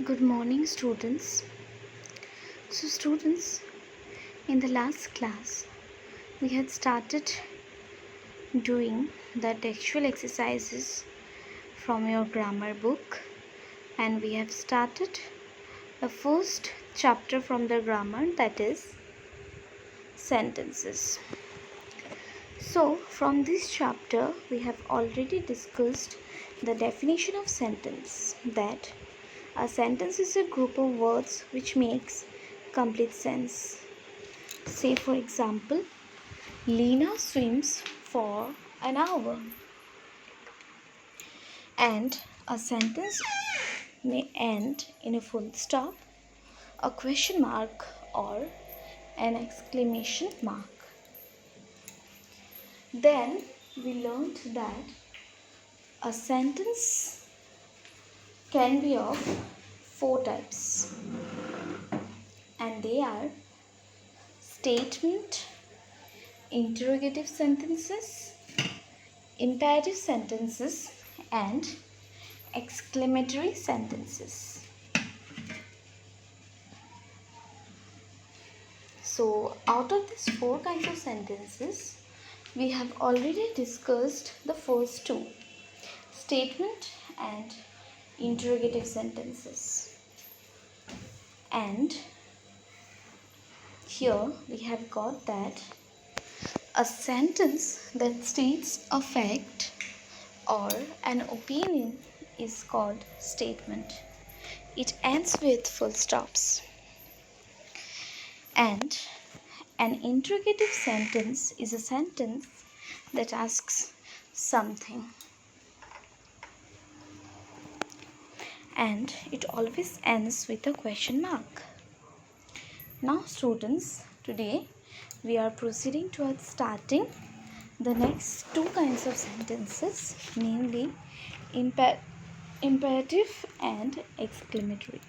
Good morning, students. Students, in the last class, we had started doing the textual exercises from your grammar book, and we have started the first chapter from the grammar, that is sentences. So, from this chapter, we have already discussed the definition of sentence, that a sentence is a group of words which makes complete sense. Say, for example, Lena swims for an hour. And a sentence may end in a full stop, a question mark, or an exclamation mark. Then we learned that a sentence can be of four types, and they are statement, interrogative sentences, imperative sentences, and exclamatory sentences. So, out of these four kinds of sentences, we have already discussed the first two, statement and interrogative sentences. And here we have got that a sentence that states a fact or an opinion is called statement. It ends with full stops. And an interrogative sentence is a sentence that asks something, and it always ends with a question mark. Now, students, today we are proceeding towards starting the next two kinds of sentences, namely imperative and exclamatory.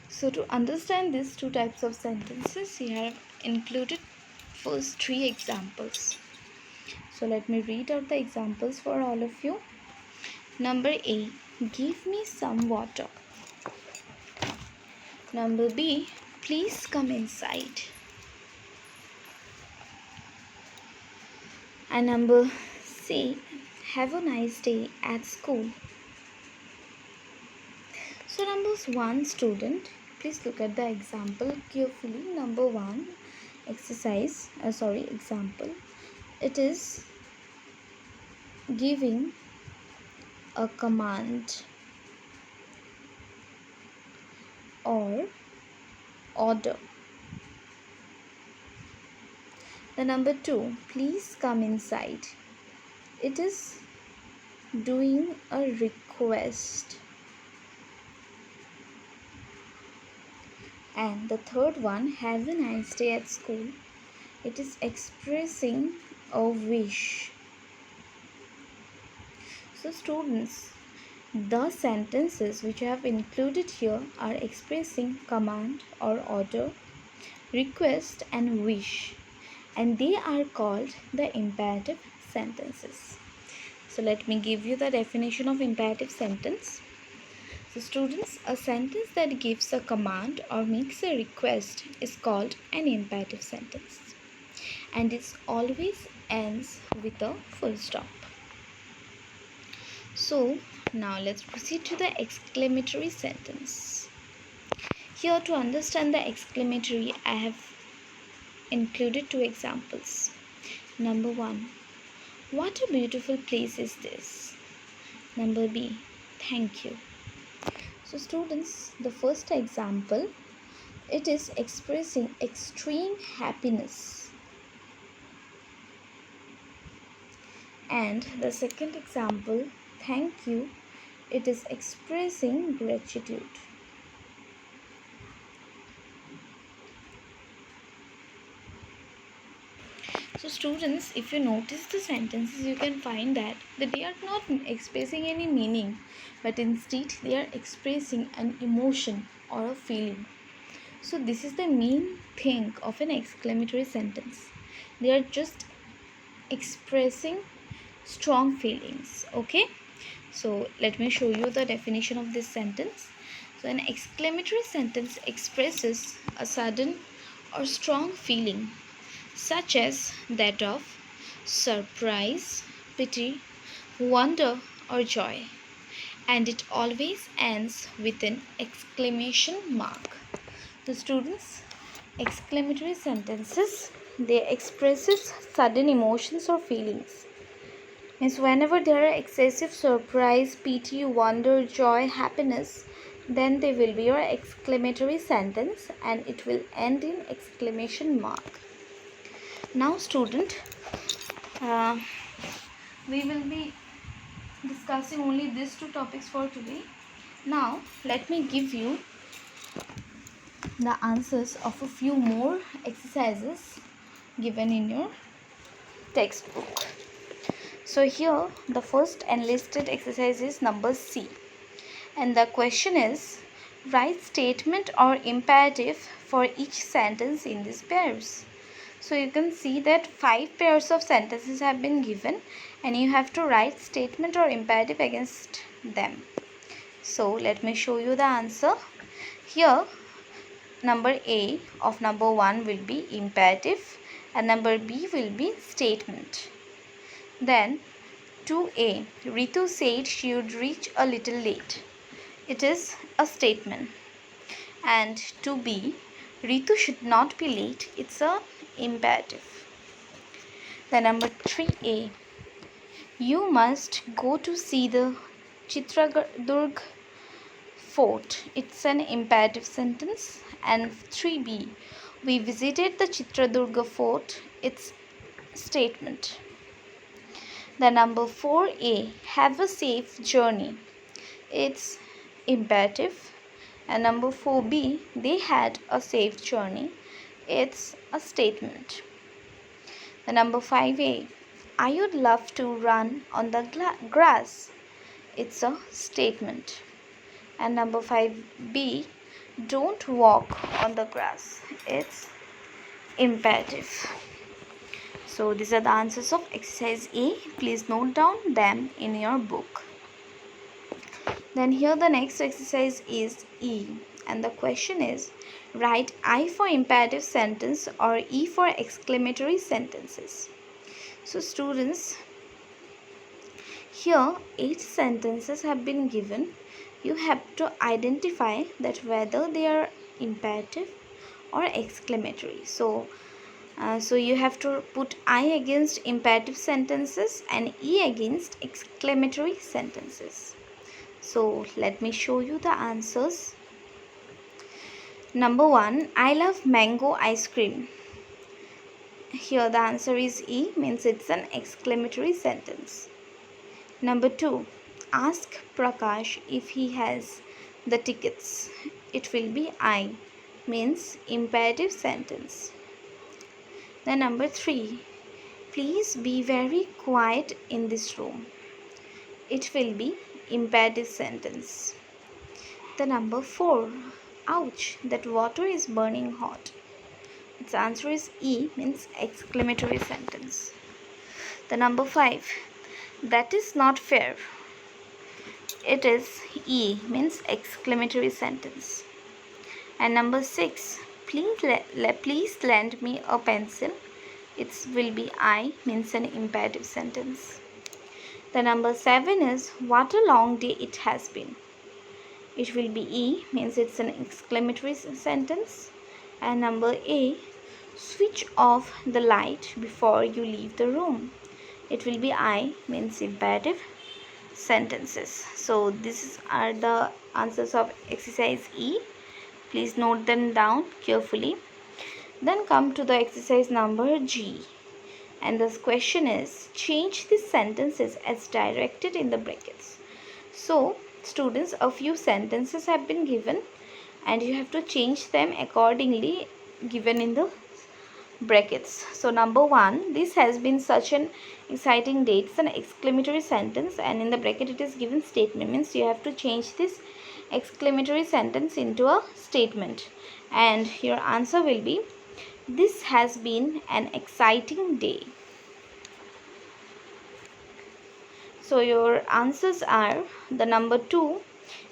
So, to understand these two types of sentences, we have included first three examples. So, let me read out the examples for all of you. Number A, give me some water. Number B, please come inside. And number C, have a nice day at school. So, numbers 1, student, please look at the example carefully. Number 1, example. It is giving a command or order. The number 2, please come inside. It is doing a request. And the third one, have a nice day at school. It is expressing a wish. So, students, the sentences which I have included here are expressing command or order, request, and wish, and they are called the imperative sentences. So, let me give you the definition of imperative sentence. So, students, a sentence that gives a command or makes a request is called an imperative sentence, and it always ends with a full stop. So, now let's proceed to the exclamatory sentence. Here, to understand the exclamatory, I have included two examples. Number 1, what a beautiful place is this. Number B, thank you. So, students, the first example, it is expressing extreme happiness. And the second example, thank you, it is expressing gratitude. So, students, if you notice the sentences, you can find that they are not expressing any meaning, but instead they are expressing an emotion or a feeling. So, this is the main thing of an exclamatory sentence. They are just expressing strong feelings. Okay, so let me show you the definition of this sentence. So an exclamatory sentence expresses a sudden or strong feeling, such as that of surprise, pity, wonder, or joy, and it always ends with an exclamation mark. The students, exclamatory sentences, they expresses sudden emotions or feelings. Means whenever there are excessive surprise, pity, wonder, joy, happiness, then they will be your exclamatory sentence and it will end in exclamation mark. Now student, uh, we will be discussing only these two topics for today. Now let me give you the answers of a few more exercises given in your textbook. So here the first enlisted exercise is number C, and the question is write statement or imperative for each sentence in these pairs. So you can see that 5 pairs of sentences have been given and you have to write statement or imperative against them. So let me show you the answer. Here number A of number 1 will be imperative and number B will be statement. Then 2A, Ritu said she would reach a little late. It is a statement. And 2B, Ritu should not be late. It's a imperative. The number 3A, you must go to see the Chitradurg fort. It's an imperative sentence. And 3B, we visited the Chitradurga fort. It's statement. The number 4A, have a safe journey. It's imperative. And number 4B, they had a safe journey. It's a statement. The number 5A, I would love to run on the grass. It's a statement. And number 5B, don't walk on the grass. It's imperative. So these are the answers of exercise A. Please note down them in your book. Then here the next exercise is E, and the question is write I for imperative sentence or E for exclamatory sentences. So students, here 8 sentences have been given. You have to identify that whether they are imperative or exclamatory. So you have to put I against imperative sentences and E against exclamatory sentences. So let me show you the answers. Number 1, I love mango ice cream. Here the answer is E, means it's an exclamatory sentence. Number 2, ask Prakash if he has the tickets. It will be I, means imperative sentence. Then number 3, please be very quiet in this room. It will be imperative sentence. The number 4, ouch, that water is burning hot. Its answer is E, means exclamatory sentence. The number 5, that is not fair. It is E, means exclamatory sentence. And number 6, please lend me a pencil. It will be I, means an imperative sentence. The number 7 is what a long day it has been. It will be E, means it's an exclamatory sentence. And number A, switch off the light before you leave the room. It will be I, means imperative sentences. So these are the answers of exercise E. Please note them down carefully. Then come to the exercise number G. And this question is change the sentences as directed in the brackets. So students, a few sentences have been given and you have to change them accordingly given in the brackets. So number 1, this has been such an exciting day. It's an exclamatory sentence and in the bracket it is given statement, means you have to change this exclamatory sentence into a statement and your answer will be this has been an exciting day. So your answers are the number 2,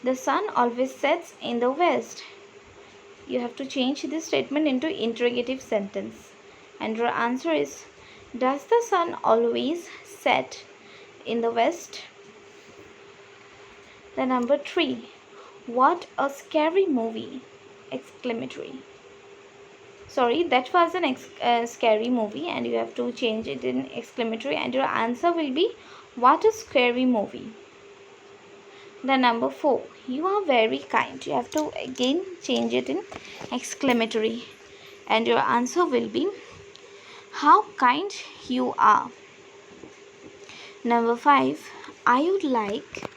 The sun always sets in the west. You have to change this statement into interrogative sentence. And your answer is, does the sun always set in the west? The number 3. What a scary movie! Exclamatory. Sorry, that was an scary movie, and you have to change it in exclamatory, and your answer will be, what a scary movie. The number 4. You are very kind. You have to again change it in exclamatory, and your answer will be, how kind you are. Number 5. I would like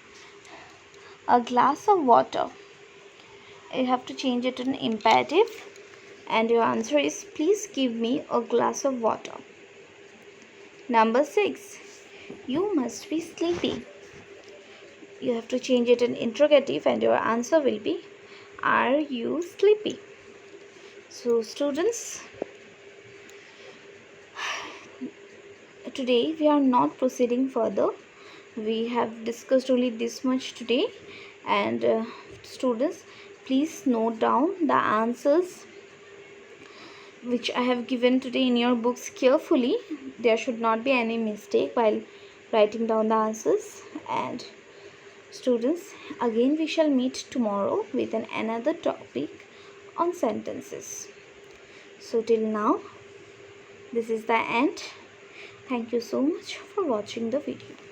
a glass of water. You have to change it in imperative, and your answer is, please give me a glass of water. Number 6. You must be sleepy. You have to change it in interrogative, and your answer will be, are you sleepy? So students, today we are not proceeding further. We have discussed only this much today, and students, please note down the answers which I have given today in your books carefully. There should not be any mistake while writing down the answers. And students, again we shall meet tomorrow with another topic on sentences. So till now, this is the end. Thank you so much for watching the video.